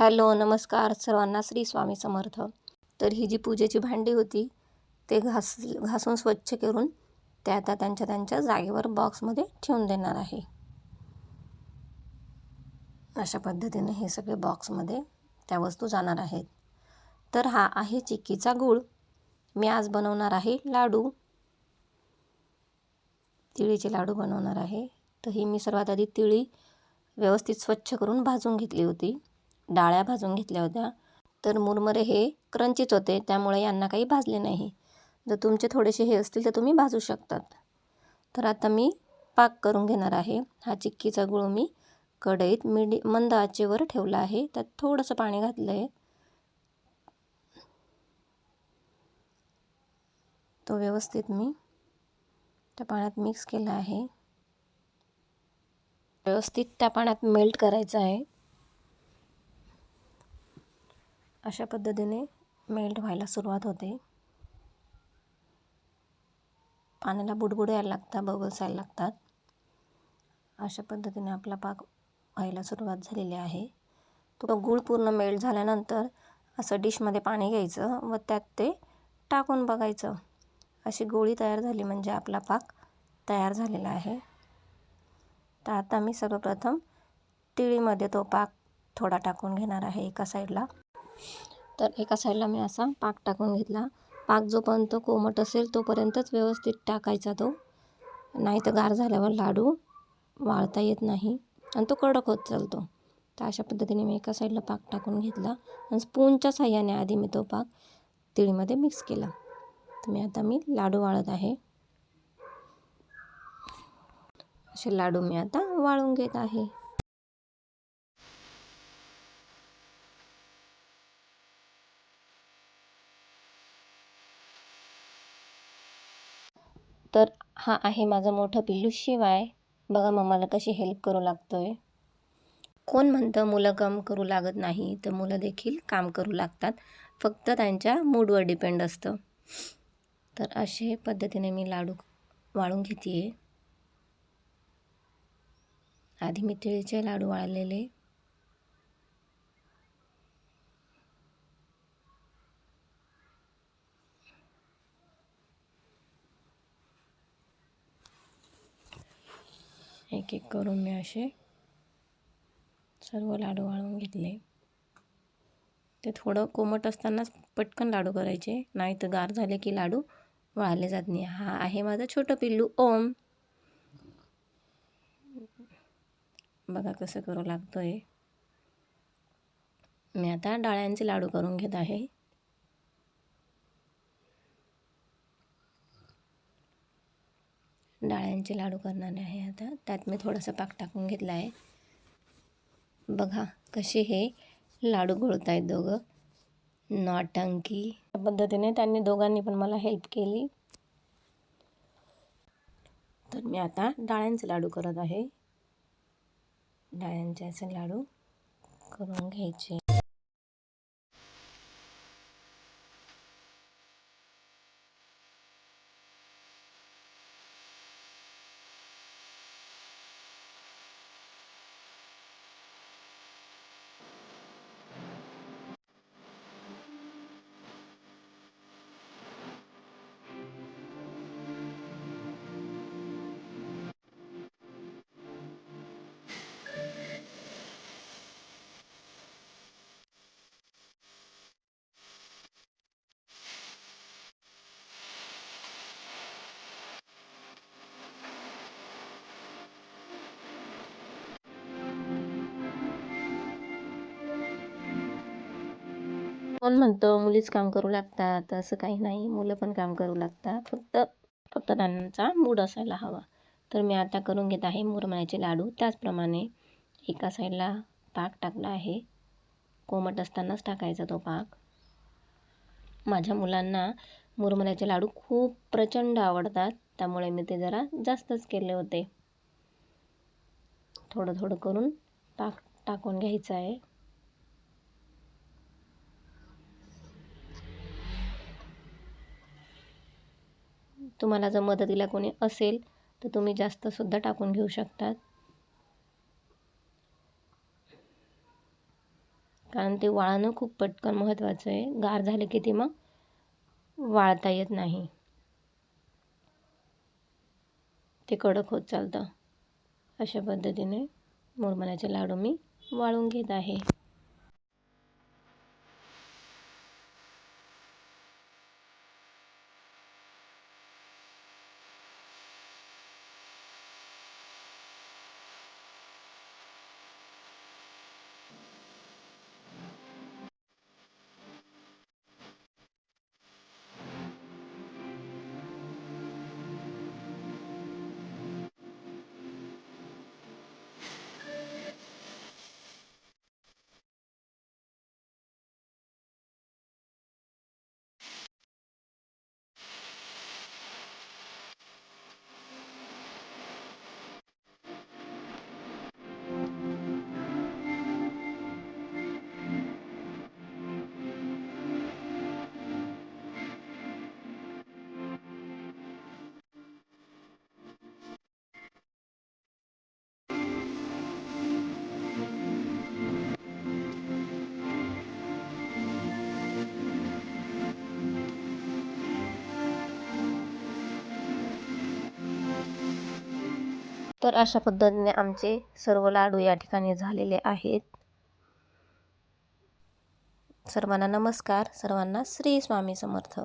Hello, नमस्कार सर्वांना. श्री स्वामी समर्थ. तर ही जी पूजेची भांडी होती ते घासून स्वच्छ करून त्या आता त्यांच्या त्यांच्या जागेवर बॉक्समध्ये ठेवून देणार आहे. अशा पद्धतीने हे सगळे बॉक्समध्ये त्या वस्तू जाणार आहेत. तर हा आहे चिक्कीचा गूळ. मी आज बनवणार आहे लाडू, तिळीचे लाडू बनवणार आहे. तर ही मी सर्वात आधी तिळी व्यवस्थित स्वच्छ करून भाजून घेतली होती. डाळ्या भाजून घेतल्या होत्या. तर मुरमुरे हे क्रंचीच होते, त्यामुळे यांना काही भाजले नाही. जर तुमचे थोडेसे हे असतील तर तुम्ही भाजू शकतात. तर आता मी पाक करून घेणार आहे. हा चिक्कीचा गूळ मी कढईत मंद आचेवर ठेवला आहे. त्यात थोडंसं पाणी घातलं आहे. तो व्यवस्थित मी त्या पाण्यात मिक्स केला आहे. व्यवस्थित त्या पाण्यात मेल्ट करायचं आहे. अशा पद्धतीने मेल्ट व्हायला सुरुवात होते. पाण्याला बुडबुड यायला लागतात, बबल्स यायला लागतात. अशा पद्धतीने आपला पाक व्हायला सुरुवात झालेली आहे. तो गूळ पूर्ण मेल्ट झाल्यानंतर असं डिशमध्ये पाणी घ्यायचं व त्यात ते टाकून बघायचं. अशी गोळी तयार झाली म्हणजे आपला पाक तयार झालेला आहे. तर आता मी सर्वप्रथम तिळीमध्ये तो पाक थोडा टाकून घेणार आहे एका साईडला. तर एका साईडला मी असा पाक टाकून घेतला. पाक जोपर्यंत कोमट असेल तोपर्यंतच व्यवस्थित टाकायचा तो, नाही तर गार झाल्यावर लाडू वाळता येत नाही आणि तो कडक होत चालतो. तर अशा पद्धतीने मी एका साईडला पाक टाकून घेतला आणि स्पूनच्या साह्याने आधी मी तो पाक तिळीमध्ये मिक्स केला. तर मी लाडू वाळत आहे. असे लाडू मी आता वाळून घेत आहे. तर हा आहे माझं मोठं पिल्लू शिवाय. बघा मम्माला कशी हेल्प करू लागतोय. कोण म्हणतं मुलं काम करू लागत नाही, तर मुलं देखील काम करू लागतात. फक्त त्यांच्या मूडवर डिपेंड असतं. तर अशा पद्धतीने मी लाडू वाळून घेते आहे. आधी मी तिळीचे लाडू वाळलेले, एक एक करून मी असे सर्व लाडू वाळून घेतले. ते थोडं कोमट असतानाच पटकन लाडू करायचे, नाही तर गार झाले की लाडू वाळले जात नाही. हा आहे माझं छोटं पिल्लू ओम. बघा कसं करू लागतोय. मी आता डाळ्यांचे लाडू करून घेत आहे. डाळ्यांचे लाडू करणारे आहे आता. त्यात मी थोडंसं पाक टाकून घेतला आहे. बघा कसे हे लाडू घोळत आहेत दोघं नौटंकी. त्या पद्धतीने त्यांनी दोघांनी पण मला हेल्प केली. तर मी आता डाळ्यांचे लाडू करत आहे. डाळ्यांचे असे लाडू करून घ्यायचे. कोण म्हणतं मुलीच काम करू लागतात, असं काही नाही. मुलं पण काम करू लागतात. फक्त त्यांचा मूड असायला हवा. तर मी आता करून घेत आहे मुरमुऱ्याचे लाडू. त्याचप्रमाणे एका साईडला पाक टाकला आहे. कोमट असतानाच टाकायचा तो पाक. माझ्या मुलांना मुरमुऱ्याचे लाडू खूप प्रचंड आवडतात, त्यामुळे मी ते जरा जास्तच केले होते. थोडं थोडं करून पाक टाकून घ्यायचं आहे. तुम्हाला जर मदतीला कोणी असेल तर तुम्ही जास्तसुद्धा टाकून घेऊ शकतात. कारण ते वाळणं खूप पटकन महत्त्वाचं आहे. गार झाले की ते मग वाळता येत नाही, ते कडक होत चालतं. अशा पद्धतीने मुरमुऱ्याचे लाडू मी वाळून घेत आहे. तर अशा पद्धतीने आमचे सर्व लाडू या ठिकाणी झालेले आहेत. सर्वांना नमस्कार. सर्वांना श्री स्वामी समर्थ.